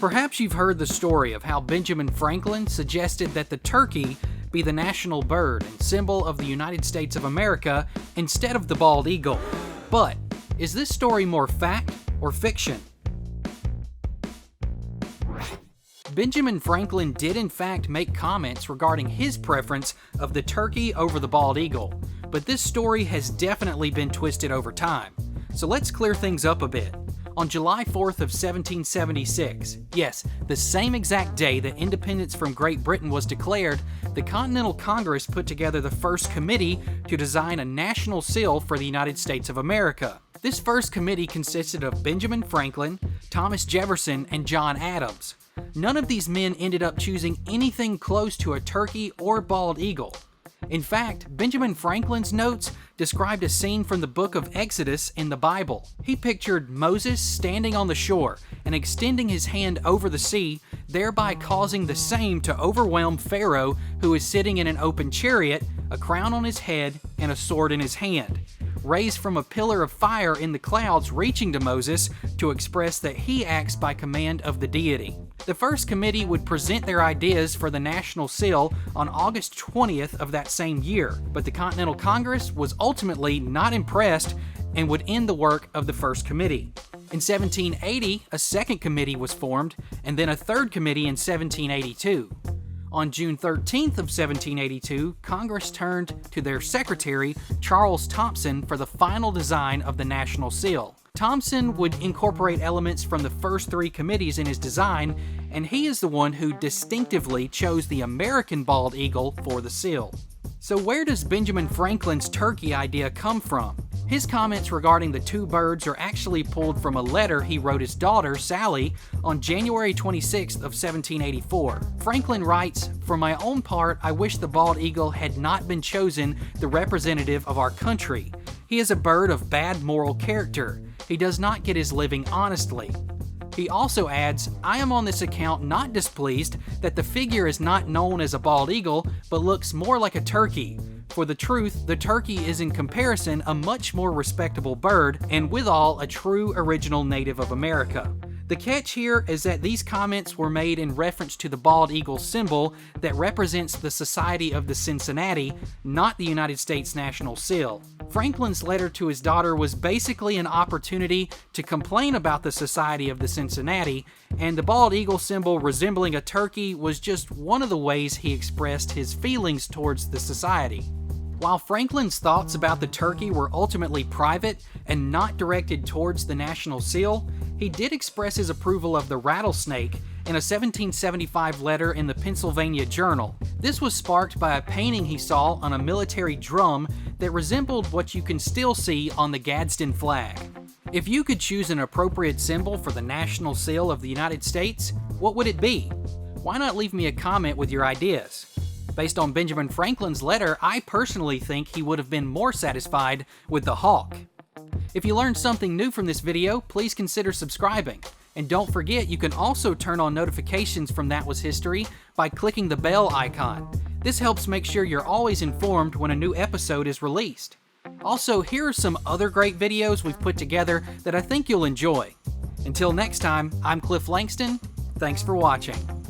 Perhaps you've heard the story of how Benjamin Franklin suggested that the turkey be the national bird and symbol of the United States of America instead of the bald eagle. But is this story more fact or fiction? Benjamin Franklin did in fact make comments regarding his preference of the turkey over the bald eagle, but this story has definitely been twisted over time. So let's clear things up a bit. On July 4th of 1776, yes, the same exact day that independence from Great Britain was declared, the Continental Congress put together the first committee to design a national seal for the United States of America. This first committee consisted of Benjamin Franklin, Thomas Jefferson, and John Adams. None of these men ended up choosing anything close to a turkey or bald eagle. In fact, Benjamin Franklin's notes described a scene from the book of Exodus in the Bible. He pictured Moses standing on the shore and extending his hand over the sea, thereby causing the same to overwhelm Pharaoh, who is sitting in an open chariot, a crown on his head, and a sword in his hand, raised from a pillar of fire in the clouds reaching to Moses to express that he acts by command of the deity. The first committee would present their ideas for the national seal on August 20th of that same year, but the Continental Congress was ultimately not impressed and would end the work of the first committee. In 1780, a second committee was formed, and then a third committee in 1782. On June 13th of 1782, Congress turned to their secretary, Charles Thompson, for the final design of the national seal. Thompson would incorporate elements from the first three committees in his design, and he is the one who distinctively chose the American bald eagle for the seal. So where does Benjamin Franklin's turkey idea come from? His comments regarding the two birds are actually pulled from a letter he wrote his daughter, Sally, on January 26th of 1784. Franklin writes, "For my own part, I wish the bald eagle had not been chosen the representative of our country. He is a bird of bad moral character. He does not get his living honestly." He also adds, "I am on this account not displeased that the figure is not known as a bald eagle, but looks more like a turkey. For the truth, the turkey is in comparison a much more respectable bird, and withal a true original native of America." The catch here is that these comments were made in reference to the bald eagle symbol that represents the Society of the Cincinnati, not the United States national seal. Franklin's letter to his daughter was basically an opportunity to complain about the Society of the Cincinnati, and the bald eagle symbol resembling a turkey was just one of the ways he expressed his feelings towards the society. While Franklin's thoughts about the turkey were ultimately private and not directed towards the national seal, he did express his approval of the rattlesnake in a 1775 letter in the Pennsylvania Journal. This was sparked by a painting he saw on a military drum that resembled what you can still see on the Gadsden flag. If you could choose an appropriate symbol for the national seal of the United States, what would it be? Why not leave me a comment with your ideas? Based on Benjamin Franklin's letter, I personally think he would have been more satisfied with the hawk. If you learned something new from this video, please consider subscribing. And don't forget, you can also turn on notifications from That Was History by clicking the bell icon. This helps make sure you're always informed when a new episode is released. Also, here are some other great videos we've put together that I think you'll enjoy. Until next time, I'm Cliff Langston. Thanks for watching.